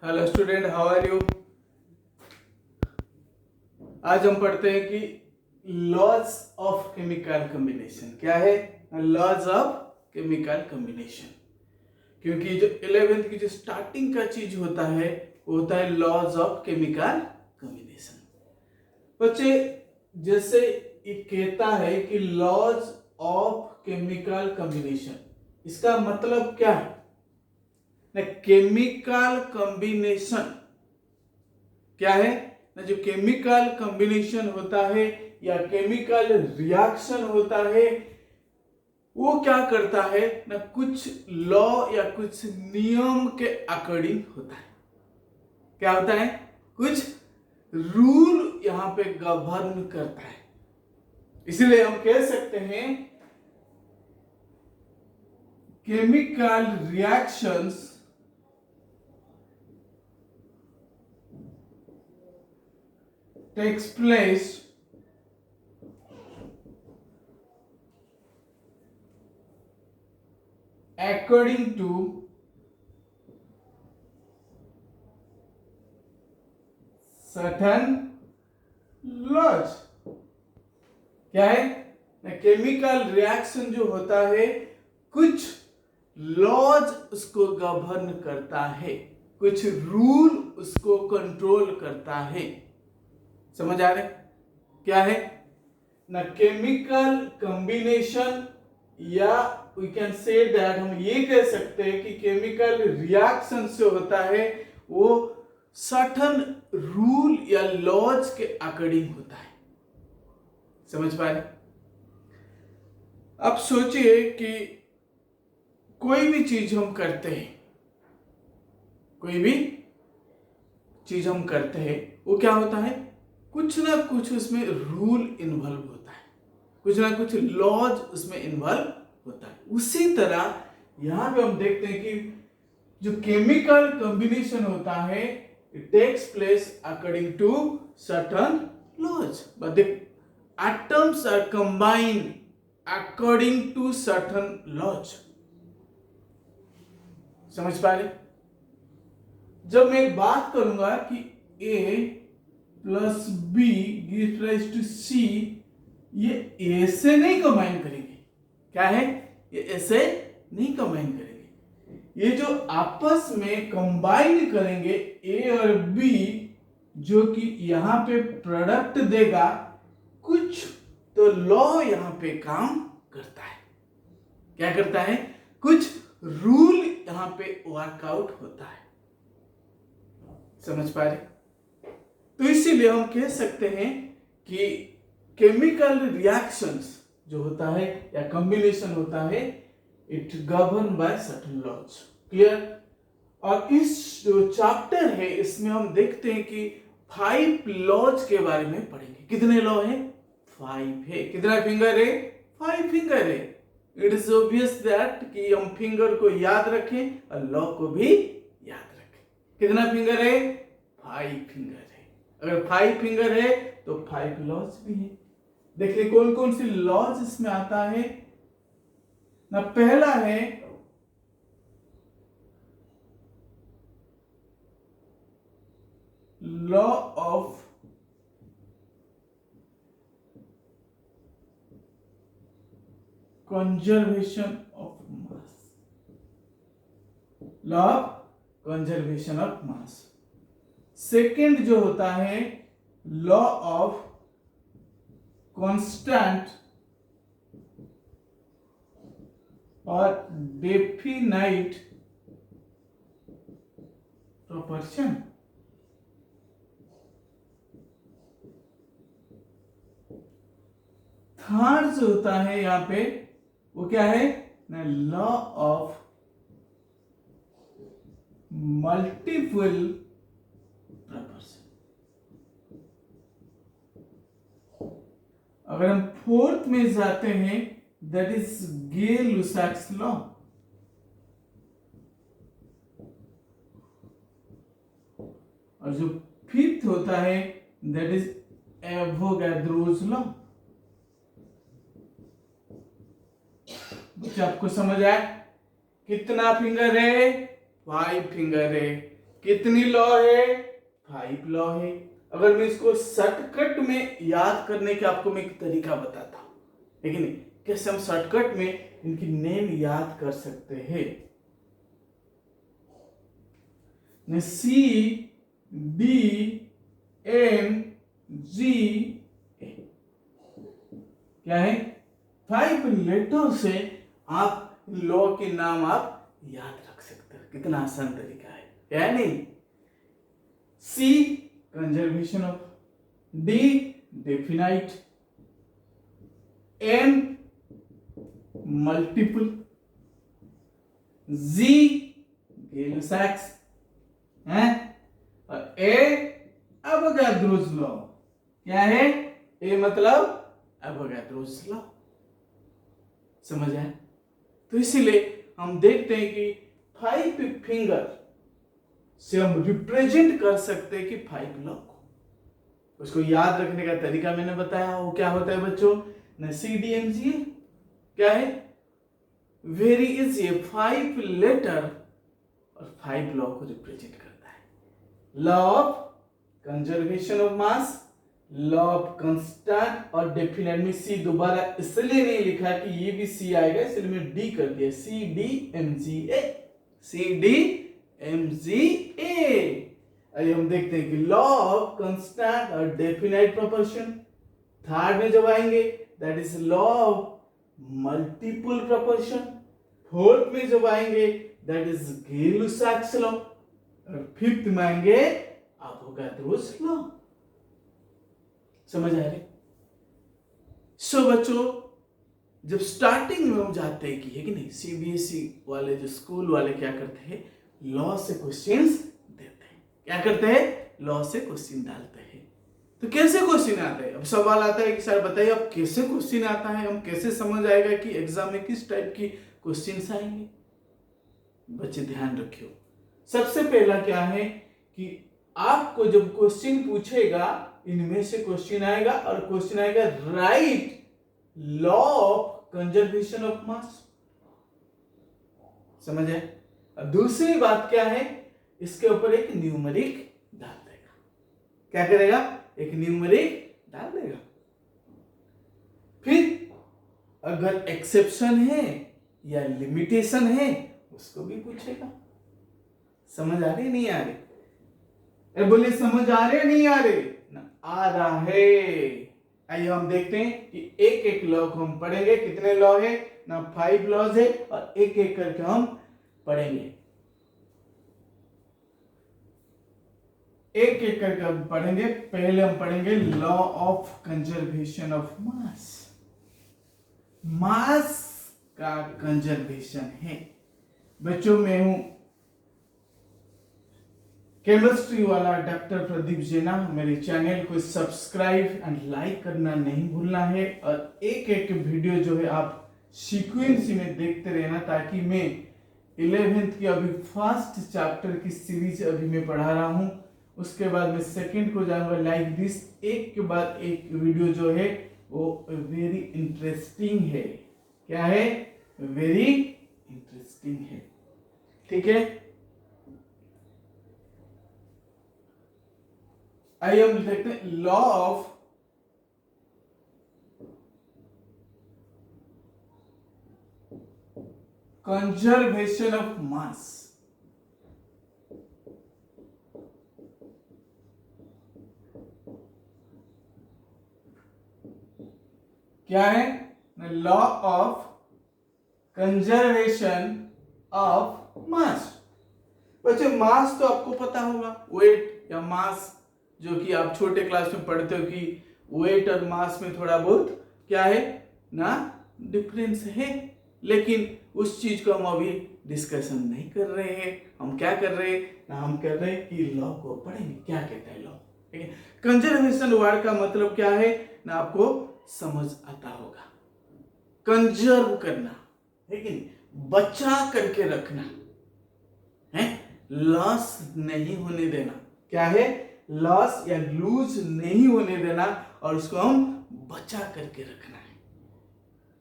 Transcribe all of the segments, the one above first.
Hello student, how are you. आज हम पढ़ते हैं कि लॉज ऑफ केमिकल कॉम्बिनेशन क्या है। लॉज ऑफ केमिकल कॉम्बिनेशन, क्योंकि जो 11th की जो स्टार्टिंग का चीज होता है वो होता है लॉज ऑफ केमिकल कॉम्बिनेशन। बच्चे, जैसे ये कहता है कि लॉज ऑफ केमिकल कॉम्बिनेशन, इसका मतलब क्या है ना। केमिकल कॉम्बिनेशन क्या है ना, जो केमिकल कॉम्बिनेशन होता है या केमिकल रिएक्शन होता है वो क्या करता है ना, कुछ लॉ या कुछ नियम के अकॉर्डिंग होता है। क्या होता है, कुछ रूल यहां पे गवर्न करता है। इसलिए हम कह सकते हैं chemical reactions takes place according to certain laws। क्या है, केमिकल रिएक्शन जो होता है कुछ लॉज उसको गवर्न करता है, कुछ रूल उसको कंट्रोल करता है। समझ आ रहे क्या है ना, केमिकल कॉम्बिनेशन, या वी कैन से दैट, हम ये कह सकते हैं कि केमिकल रिएक्शन जो होता है वो सर्टेन रूल या लॉज के अकॉर्डिंग होता है। समझ पा रहे। अब सोचिए कि कोई भी चीज हम करते हैं, कोई भी चीज हम करते हैं वो क्या होता है, कुछ ना कुछ उसमें रूल इन्वॉल्व होता है, कुछ ना कुछ लॉज उसमें इन्वॉल्व होता है। उसी तरह यहां पे हम देखते हैं कि जो केमिकल कॉम्बिनेशन होता है it takes place according to certain laws, but the atoms are combined according to certain laws. समझ पा रहे। जब मैं एक बात करूंगा कि A plus B gives rise to C, ये ए से नहीं कंबाइन करेंगे। क्या है, ये ऐसे नहीं कंबाइन करेंगे। ये जो आपस में कंबाइन करेंगे ए और बी, जो कि यहां पे प्रोडक्ट देगा, कुछ तो लॉ यहां पे काम करता है। क्या करता है, कुछ रूल यहां पे वर्कआउट होता है। समझ पा रहे। तो इसीलिए हम कह सकते हैं कि केमिकल रिएक्शंस जो होता है या कॉम्बिनेशन होता है it govern by certain laws. Clear. और इस जो चैप्टर है इसमें हम देखते हैं कि 5 लॉज के बारे में पढ़ेंगे। कितने लॉ है, 5 है। कितना फिंगर है, 5 फिंगर है। इट इज ऑब्वियस दैट कि हम फिंगर को याद रखें और लॉ को भी याद रखें। कितना फिंगर है, 5 फिंगर है। अगर 5 फिंगर है तो 5 लॉज भी है। देखिए कौन कौन सी लॉज इसमें आता है ना। पहला है law of conservation of mass, law of conservation of mass. Second जो होता है लॉ ऑफ कांस्टेंट और डेफिनाइट प्रोपोर्शन। थर्ड जो होता है यहां पे वो क्या है ना, लॉ ऑफ मल्टीपल प्रोपोर्शन। अगर हम फोर्थ में जाते हैं दैट इज गे-लुसाक्स लॉ। और जो फिफ्थ होता है दैट इज एवोगाड्रोस लॉ। आपको समझ आया, कितना फिंगर है, 5 फिंगर है। कितनी लॉ है? 5 लॉ है। अगर मैं इसको शॉर्टकट में याद करने का आपको मैं एक तरीका बताता हूं, है कि नहीं, कैसे हम शॉर्टकट में इनकी नेम याद कर सकते हैं। सी डी एम जी ए क्या है? 5 लेटर से आप लॉ के नाम आप याद रख सकते हो। कितना आसान तरीका है, क्या नहीं? C conservation of, D definite, M multiple, G Gay Lussac है, और ए अवोगाद्रोस लॉ। क्या है? ए मतलब अवोगाद्रोस लॉ। समझ आया? तो इसीलिए हम देखते हैं कि 5 फिंगर से हम रिप्रेजेंट कर सकते हैं कि 5 लॉ को। उसको याद रखने का तरीका मैंने बताया, वो क्या होता है बच्चों? न CDMG क्या है? वेरी इजी, 5 लेटर और 5 लॉ को रिप्रेजेंट करता है। Law of conservation of mass, law of constant और डेफिनेट में सी दोबारा इसलिए नहीं लिखा कि ये भी सी आएगा, इसलिए मैं डी कर दिया, CDMGA, CDMGA। आइए हम देखते हैं कि लॉ ऑफ कांस्टेंट और डेफिनेट प्रोपोर्शन थर्ड में जब आएंगे, that is law of multiple proportion. Fourth में जब आएंगे, दैट इज गेलो-सैक्स लॉ, और फिफ्थ में आएंगे अवोगाद्रोस लॉ। समझ आ रही? सो बच्चों, जब स्टार्टिंग में हम जाते हैं कि, है कि नहीं, CBSE वाले जो स्कूल वाले क्या करते हैं? लॉ से क्वेश्चंस देते हैं। क्या करते हैं? लॉ से क्वेश्चन डालते हैं। तो कैसे क्वेश्चन आता है? अब सवाल आता है कि सर बताइए अब कैसे क्वेश्चन आता है, हम कैसे समझ आएगा कि एग्जाम में किस टाइप की क्वेश्चंस आएंगे? बच्चे ध्यान रखियो, सबसे पहला क्या है कि आपको जब क्वेश्चन पूछेगा, इनमें से क्वेश्चन आएगा, और क्वेश्चन आएगा right law of conservation of मास। समझ आए? अब दूसरी बात क्या है, इसके ऊपर एक न्यूमेरिक डाल देगा। क्या करेगा? एक न्यूमेरिक डाल देगा। फिर अगर एक्सेप्शन है या लिमिटेशन है उसको भी पूछेगा। समझ आ रही नहीं आ रही? बोले समझ आ रहे नहीं आ रहे? ना आ रहा है। आइए हम देखते हैं कि एक एक लॉ को हम पढ़ेंगे। कितने लॉ है ना? 5 लॉज है, और एक एक करके हम पढ़ेंगे। एक एक करके हम पढ़ेंगे। पहले हम पढ़ेंगे law of conservation of mass. Mass का कंजर्वेशन है। बच्चों, मैं हूं केमिस्ट्री वाला डॉक्टर प्रदीप जेना। मेरे चैनल को सब्सक्राइब एंड लाइक करना नहीं भूलना है, और एक एक वीडियो जो है आप सीक्वेंस में देखते रहना, ताकि मैं 11th की अभी फर्स्ट चैप्टर की सीरीज अभी मैं पढ़ा रहा हूं, उसके बाद मैं सेकंड को जाऊंगा लाइक दिस। एक के बाद एक वीडियो जो है वो वेरी इंटरेस्टिंग है। क्या है? वेरी इंटरेस्टिंग है। ठीक है, आइए हम देखते हैं लॉ ऑफ कंजर्वेशन ऑफ मास। क्या है? लॉ ऑफ कंजर्वेशन ऑफ मास। बच्चे, मास तो आपको पता होगा, वेट या मास, जो कि आप छोटे क्लास में पढ़ते हो कि वेट और मास में थोड़ा बहुत क्या है ना, डिफरेंस है। लेकिन उस चीज को हम अभी डिस्कशन नहीं कर रहे हैं। हम क्या कर रहे हैं ना, हम कर रहे हैं कि लॉ को पढ़ेंगे। क्या कहता है लॉ? ठीक है, कंजर्वेशन वर्ड का मतलब क्या है ना, आपको समझ आता होगा। कंजर्व करना है कि नहीं, बचा करके रखना है, लॉस नहीं होने देना। क्या है? लॉस या लूज नहीं होने देना, और उसको हम बचा करके रखना है।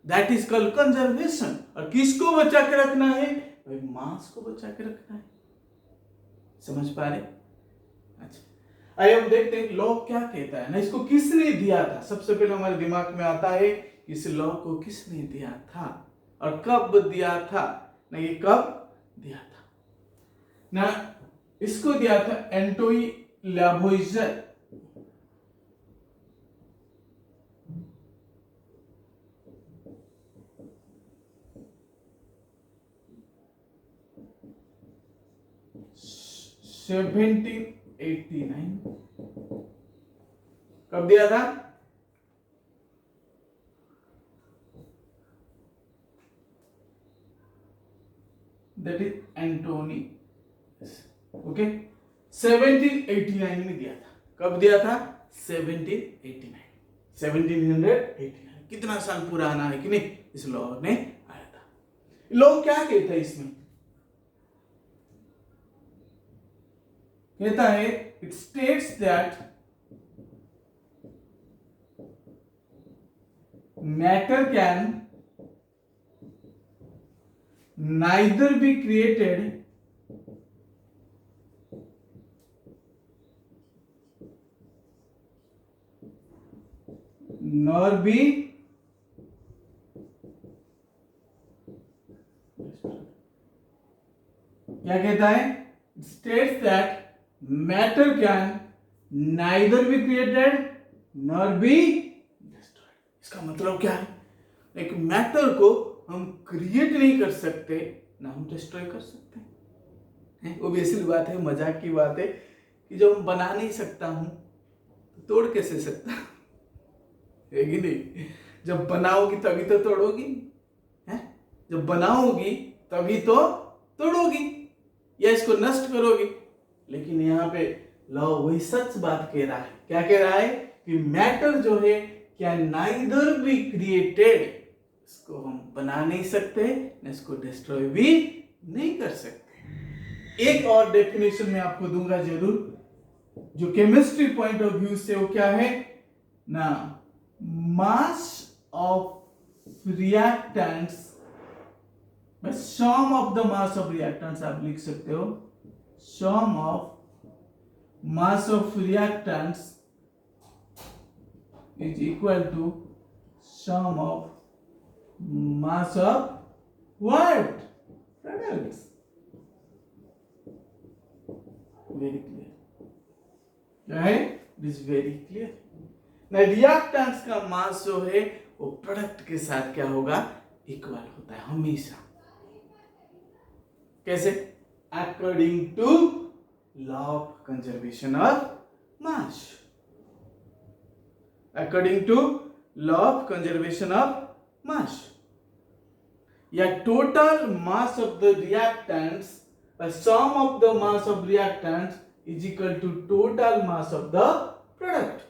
That is called conservation. और किसको बचा के रखना है? भाई मास को बचा के रखना है। समझ पा रहे? अच्छा, आइए हम देखते हैं लॉ क्या कहता है ना, इसको किसने दिया था। सबसे पहले हमारे दिमाग में आता है इस लॉ को किसने दिया था और कब दिया था ना, ये कब दिया था ना, इसको दिया था एंटोनी लैवोइजर। सेवेंटीन 89 कब दिया था? दैट इज एंटोनी, ओके, 1789 में दिया था। कब दिया था? 1789, 1789। कितना साल पुराना है कि नहीं, इस लॉ ने आया था। लॉ क्या कहता है इसमें? कहता है it states that matter can neither be created nor be क्या कहता है? states that matter can neither be created nor be destroyed। इसका मतलब क्या है? एक मैटर को हम क्रिएट नहीं कर सकते ना हम डिस्ट्रॉय कर सकते हैं। वो भी ऐसी बात है, मजाक की बात है कि जब हम बना नहीं सकता हूं तो तोड़ कैसे सकता है कि नहीं? जब बनाओगी तभी तो तोड़ोगी, है? जब बनाओगी तभी तो तोड़ोगी या इसको नष्ट करोगी। लेकिन यहाँ पे लॉ वही सच बात कह रहा है। क्या कह रहा है? कि मैटर जो है क्या नाइदर बी क्रिएटेड, इसको हम बना नहीं सकते न इसको डिस्ट्रॉय भी नहीं कर सकते। एक और डेफिनेशन मैं आपको दूंगा जरूर, जो केमिस्ट्री पॉइंट ऑफ व्यू से, वो क्या है ना, mass of reactants, sum of the mass of reactants आप लिख सकते हो, sum of mass of reactants is equal to sum of mass of what? Products. Very clear. Right? It is very clear. ना रिएक्टेंट्स का मास जो है वो product के साथ क्या होगा? इक्वल होता है हमेशा। कैसे? According to law of conservation of mass. According to law of conservation of mass, या total mass of the reactants, sum of the mass of reactants is equal to total mass of the product।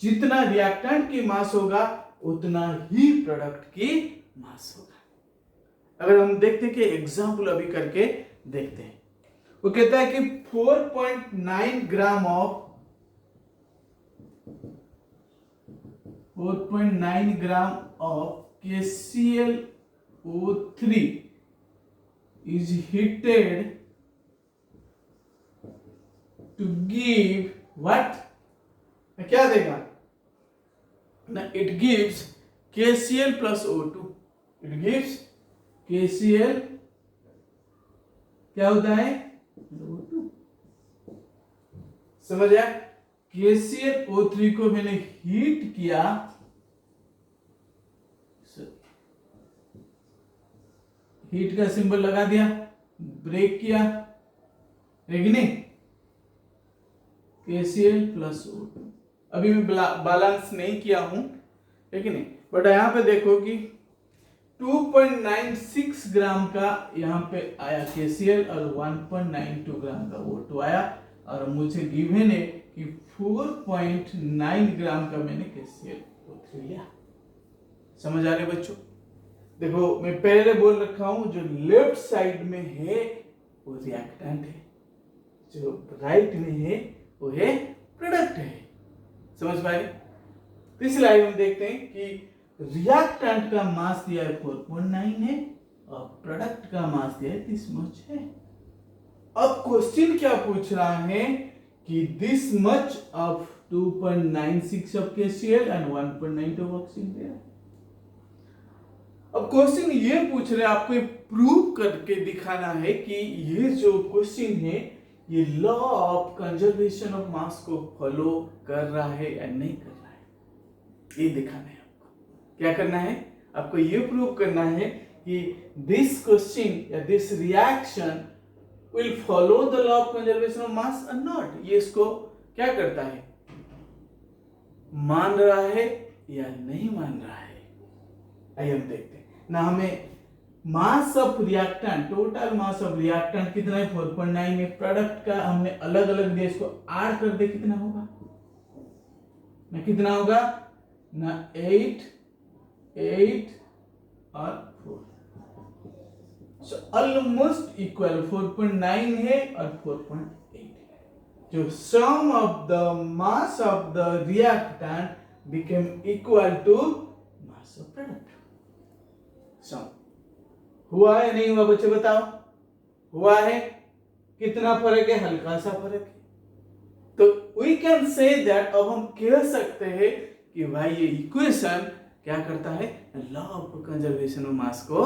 जितना reactant की मास होगा उतना ही product की मास होगा। अगर हम देखते हैं कि एग्जाम्पल अभी करके देखते हैं, वो कहता है कि 4.9 gram of 4.9 gram of KClO3 is heated to give what? क्या देगा ना? It gives KCl plus O2। It gives KCl, क्या होता है? O2। समझ आया? KClO3 को मैंने हीट किया, हीट का सिंबल लगा दिया, ब्रेक किया, है कि नहीं? KCl plus O2। अभी मैं बैलेंस नहीं किया हूं, है कि नहीं? बट यहां पे देखो कि 2.96 ग्राम का यहां पे आया KCl और 1.92 ग्राम का O2 आया, और मुझे गिवन है कि 4.9 ग्राम का मैंने KClO3 लिया। समझ आ रहे बच्चों? देखो मैं पहले बोल रखा हूं, जो लेफ्ट साइड में है वो रिएक्टेंट है, जो राइट में है वो है प्रोडक्ट है। समझ पाए? इसलिए हम देखते हैं कि रिएक्टेंट का मास दिया है 4.9 है और प्रोडक्ट का मास दिया है 30 मोल है। अब क्वेश्चन क्या पूछ रहा है कि this much of 2.96 of KCl and 1.9 of oxygen. अब क्वेश्चन ये पूछ रहे हैं, आपको ये प्रूव करके दिखाना है कि ये जो क्वेश्चन है ये लॉ ऑफ कंजर्वेशन ऑफ मास को फॉलो कर रहा है या नहीं कर रहा है, ये दिखाना है आपको। क्या करना है, आपको ये प्रूव करना है कि दिस क्वेश्चन या this reaction will follow the law of conservation of मास और नॉट। ये इसको क्या करता है, मान रहा है या नहीं मान रहा है। आइए हम देखते हैं ना। हमें mass of reactant, total mass of reactant कितना है 4.9 है। प्रोडक्ट का हमने अलग अलग दिया, इसको ऐड कर दे कितना होगा ना, कितना होगा ना 8 और 4, सो ऑलमोस्ट इक्वल 4.9 है और 4.8 है। जो sum of the mass of the reactant became equal to mass of product. Sum हुआ है नहीं हुआ बच्चे बताओ, हुआ है। कितना फर्क है, हल्का सा फर्क है। तो वी कैन से दैट, अब हम कह सकते हैं कि भाई ये इक्वेशन क्या करता है, लॉ ऑफ कंजर्वेशन ऑफ मास को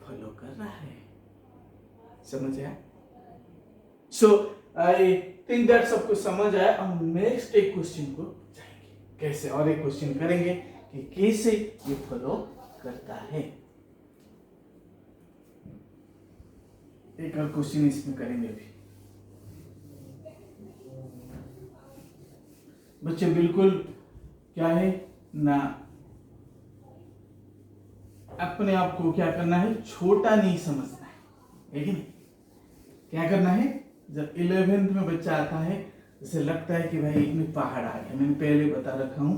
फॉलो कर रहा है। समझ आया? सो आई थिंक दैट सबको समझ आया। हम नेक्स्ट एक क्वेश्चन को जाएंगे, कैसे और एक क्वेश्चन करेंगे कि कैसे ये फॉलो करता है। एक और क्वेश्चन इसमें करेंगे अभी। बच्चे बिल्कुल क्या है ना, अपने आप को क्या करना है, छोटा नहीं समझना है कि नहीं। क्या करना है, जब 11th में बच्चा आता है जैसे लगता है कि भाई इसमें पहाड़ आ गया, मैंने पहले बता रखा हूं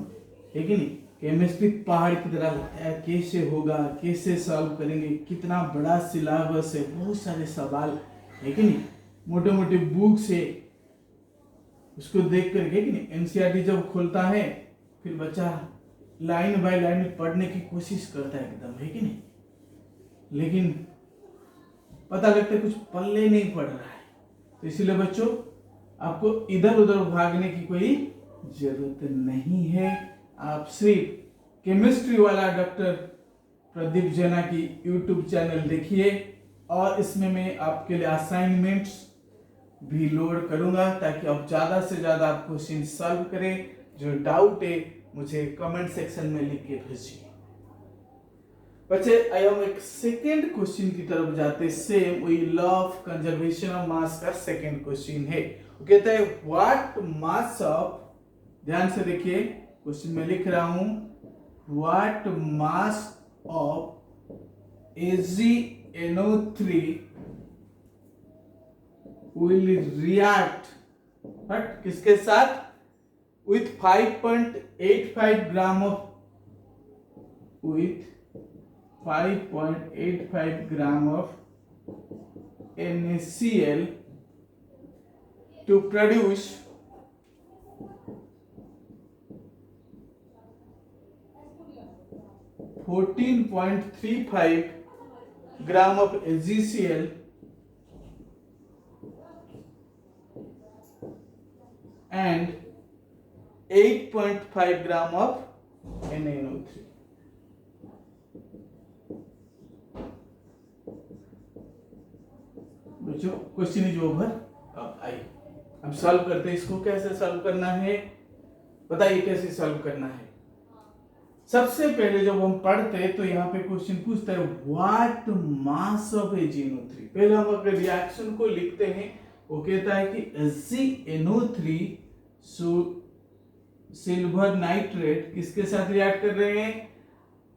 है कि नहीं। केमिस्ट्री पहाड़ की तरह लगता है, कैसे होगा, कैसे सॉल्व करेंगे, कितना बड़ा सिलेबस है, बहुत सारे सवाल है कि नहीं। मोटे मोटे बुक से उसको देख करके कि नहीं, एनसीईआरटी जब खोलता है फिर बच्चा लाइन बाय लाइन पढ़ने की कोशिश करता है एकदम, है कि नहीं। लेकिन पता लगता है कुछ पल्ले नहीं पड़ रहा है। तो इसलिए बच्चों आपको इधर उधर भागने की कोई जरूरत नहीं है। आप सिर्फ केमिस्ट्री वाला डॉक्टर प्रदीप जेना की यूट्यूब चैनल देखिए, और इसमें मैं आपके लिए असाइनमेंट्स भी लोड करूंगा ताकि आप ज्यादा से ज्यादा आप क्वेश्चन सॉल्व करें। जो डाउट है मुझे कमेंट सेक्शन में लिख के भेजिए। बच्चे आइए हम एक सेकेंड क्वेश्चन की तरफ जाते। सेम वही लॉ ऑफ कंजर्वेशन ऑफ मास का सेकेंड क्वेश्चन है। वो कहता है व्हाट मास ऑफ, ध्यान से देखिए क्वेश्चन में लिख रहा हूं, what mass of AgNO3 will react but किसके साथ, with 5.85 gram of, with 5.85 gram of NaCl to produce 14.35 gram of AgCl and 8.5 gram of NaNO3। बच्चों क्वेश्चन इज ओवर। अब आइए अब सॉल्व करते हैं इसको। कैसे सॉल्व करना है बताइए, कैसे सॉल्व करना है। सबसे पहले जब हम पढ़ते हैं तो यहाँ पे क्वेश्चन पूछता है व्हाट मास ऑफ AgNO3। पहले हम अगर रिएक्शन को लिखते हैं, वो कहता है कि AgNO3 सिल्वर नाइट्रेट किसके साथ रिएक्ट कर रहे हैं,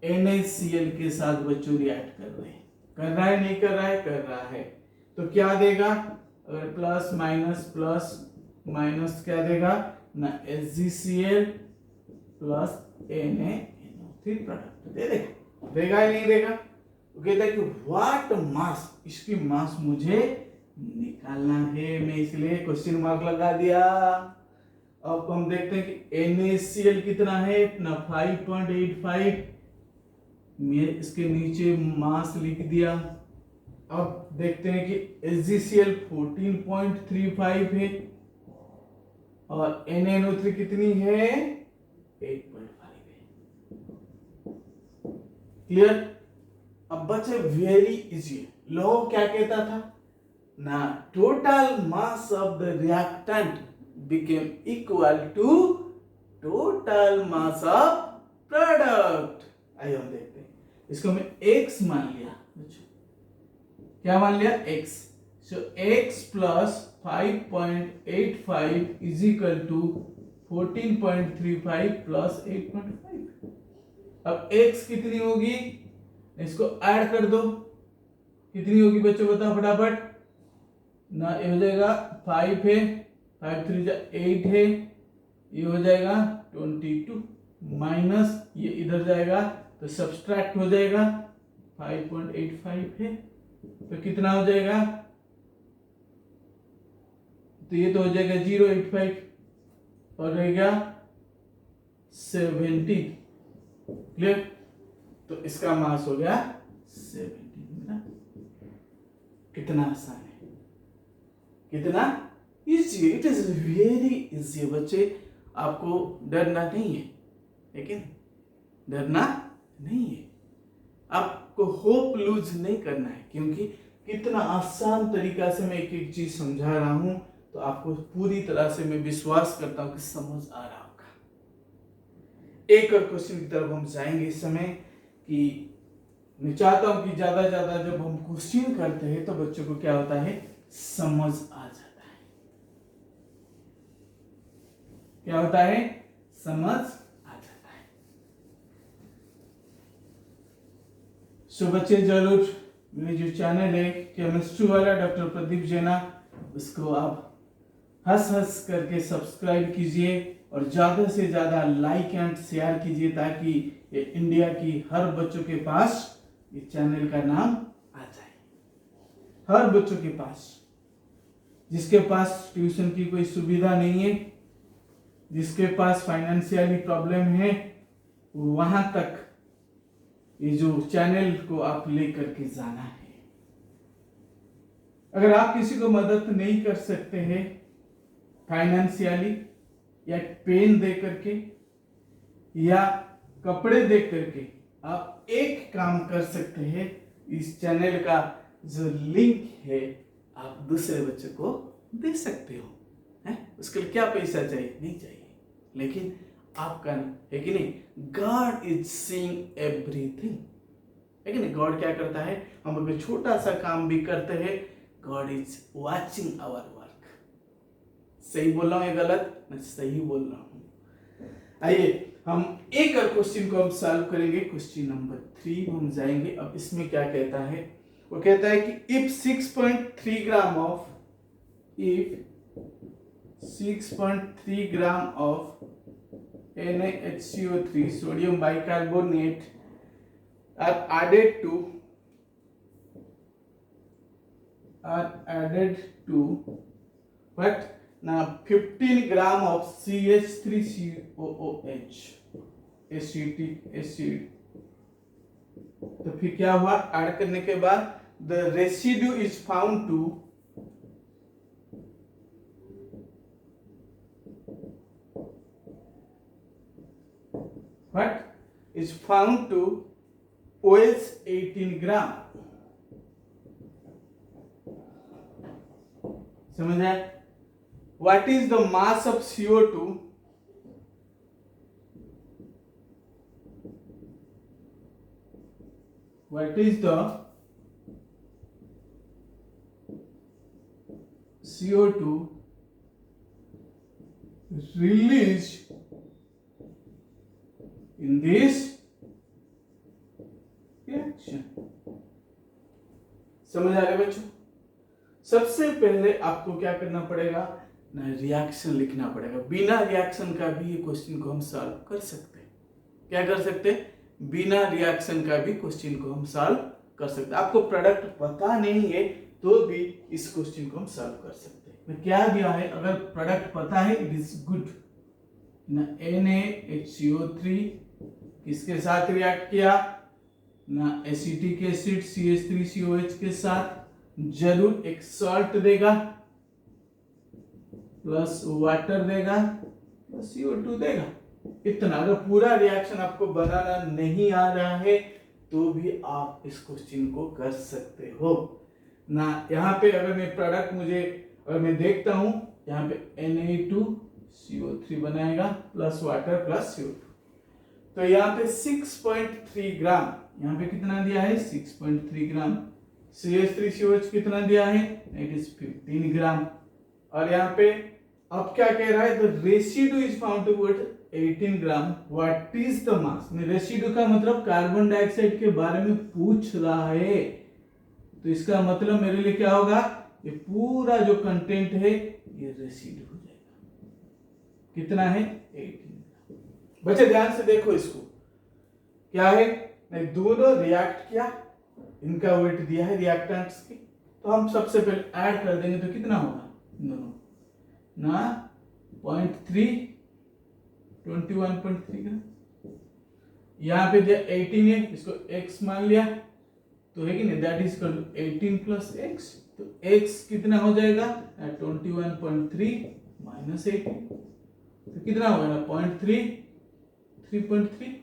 NaCl के साथ बच्चों रिएक्ट कर रहे हैं। कर रहा है नहीं कर रहा है, कर रहा है। तो क्या देगा, अगर प्लस माइनस क्या देगा ना, AgCl प्लस NaNO3 प्रोडक्ट दे देगा, देगा या नहीं देगा। तो कहता है कि व्हाट मास, इसकी मास मुझे निकालना है। मैं इसलिए क्वेश्चन मार्क लगा दिया। अब हम देखते हैं कि NaCl कितना है ना 5.85, मैं इसके नीचे मास लिख दिया अब देखते हैं कि HgCl 14.35 है और NaNO3 कितनी है, 8.5 है। क्लियर। अब बचे वेरी इजी। लॉ क्या कहता था ना, total mass of the reactant became equal to total mass of product. आइए हम देखते हैं इसको। मैं x मान लिया, क्या मान लिया, x। So x plus 5.85 is equal to 14.35 plus 8.5। अब x कितनी होगी, इसको ऐड कर दो, कितनी होगी बच्चों बताओ फटाफट ना। ये हो जाएगा 5 है, 5 3 8 है, ये हो जाएगा 22 माइनस ये इधर जाएगा तो सब्सट्रैक्ट हो जाएगा 5.85 है, तो कितना हो जाएगा, तो ये तो हो जाएगा 0.85 और रहेगा 70। क्लियर। तो इसका मास हो गया 70। कितना आसान है, कितना easy. It is very easy बच्चे, आपको डरना नहीं है, लेकिन डरना नहीं है, आपको होप लूज नहीं करना है, क्योंकि कितना आसान तरीका से मैं एक एक चीज समझा रहा हूं, तो आपको पूरी तरह से मैं विश्वास करता हूं कि समझ आ रहा होगा। एक और क्वेश्चन की तरफ हम जाएंगे इस समय, कि मैं चाहता हूं कि ज्यादा ज्यादा जब हम क्वेश्चन करते हैं तो बच्चों को क्या होता है, समझ आ जाता है। क्या होता है, समझ आ जाता है। सो बच्चे जरूर मेरे जो चैनल है केमिस्ट्री वाला डॉक्टर प्रदीप जैना, उसको आप हंस हंस करके सब्सक्राइब कीजिए और ज्यादा से ज्यादा लाइक एंड शेयर कीजिए, ताकि ये इंडिया की हर बच्चों के पास ये चैनल का नाम आ जाए। हर बच्चों के पास, जिसके पास ट्यूशन की कोई सुविधा नहीं है, जिसके पास फाइनेंशियली प्रॉब्लम है, वहां तक ये जो चैनल को आप लेकर के जाना है। अगर आप किसी को मदद नहीं कर सकते हैं फाइनेंशियली, या पेन दे करके या कपड़े दे करके, आप एक काम कर सकते हैं, इस चैनल का जो लिंक है आप दूसरे बच्चों को दे सकते हो। है उसके लिए क्या पैसा चाहिए, नहीं चाहिए, लेकिन आपका है कि नहीं, गॉड इज सीइंग एवरीथिंग, है कि नहीं। गॉड क्या करता है, हम अगर छोटा सा काम भी करते हैं, God is watching our work. सही बोल रहा हूं या गलत, मैं सही बोल रहा हूं। आइए हम एक और क्वेश्चन को हम सॉल्व करेंगे। क्वेश्चन नंबर 3 हम जाएंगे। अब इसमें क्या कहता है, वो कहता है कि if 6.3 gram of NaHCO3 sodium bicarbonate are added to what, now 15 gram of CH3COOH acid, तो फिर क्या हुआ, ऐड करने के बाद the residue is found to what is found to OH 18 gram। समझ आया। What is the mass of CO2 what is the CO2 released in this reaction। समझ आ रहा है बच्चों। सबसे पहले आपको क्या करना पड़ेगा ना, रिएक्शन लिखना पड़ेगा। बिना रिएक्शन का भी ये क्वेश्चन को हम सॉल्व कर सकते हैं। क्या कर सकते हैं, बिना रिएक्शन का भी क्वेश्चन को हम सॉल्व कर सकते हैं। आपको प्रोडक्ट पता नहीं है तो भी इस क्वेश्चन को हम सॉल्व कर सकते हैं। मैं क्या दिया है, अगर प्रोडक्ट पता है इट इज गुड ना। NaHCO3 किसके साथ रिएक्ट किया ना, एसिटिक एसिड CH3COH के साथ, जरूर एक सॉल्ट देगा प्लस वाटर देगा प्लस CO2 देगा। इतना। अगर पूरा रिएक्शन आपको बनाना नहीं आ रहा है तो भी आप इस क्वेश्चन को कर सकते हो ना। यहाँ पे अगर मैं प्रोडक्ट अगर मैं देखता हूं यहाँ पे Na2CO3 बनाएगा प्लस वाटर प्लस CO2, तो यहाँ पे 6.3 ग्राम, यहाँ पे कितना दिया है 6.3 ग्राम। CH3COH कितना दिया है, इट इज 15 ग्राम। और यहाँ पे अब क्या कह रहा है, the residue is found to be 18 gram, what is the mass. Residue का मतलब कार्बन डाइऑक्साइड के बारे में पूछ रहा है, तो इसका मतलब मेरे लिए क्या होगा, ये पूरा जो कंटेंट है ये रेसिड्यू हो जाएगा। कितना है 18। बच्चे ध्यान से देखो, इसको क्या है, मैं दोनों रिएक्ट किया, इनका वेट दिया है रिएक्टेंट्स की, तो हम सबसे पहले ऐड कर देंगे तो कितना होगा दोनों ना 0.3 21.3 ग्राम। यहाँ पे 18 है, इसको x मान लिया तो है कि नहीं, that is equal to 18 plus x, तो x कितना हो जाएगा 21.3 माइनस 18, तो कितना होगा ना 0.3 3.3।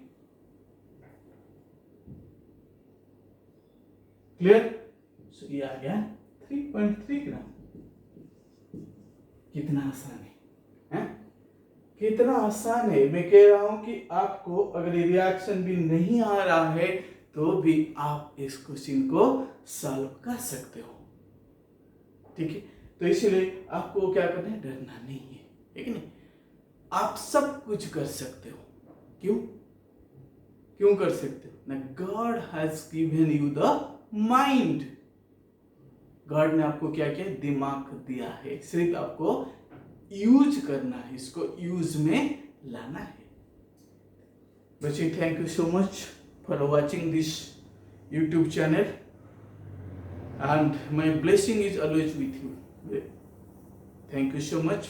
क्लियर। सो ये आ गया 3.3 ग्राम। कितना आसान है, कितना आसान है। मैं कह रहा हूं कि आपको अगर रिएक्शन भी नहीं आ रहा है तो भी आप इस क्वेश्चन को सॉल्व कर सकते हो, ठीक है। तो इसलिए आपको क्या करना है, डरना नहीं है कि नहीं, आप सब कुछ कर सकते हो। क्यों कर सकते हो ना, God has given you the mind. God ने आपको क्या किया, दिमाग दिया है, सिर्फ आपको यूज करना है, इसको यूज में लाना है। बच्चे thank you so much for watching this YouTube channel and my blessing is always with you. Thank you so much.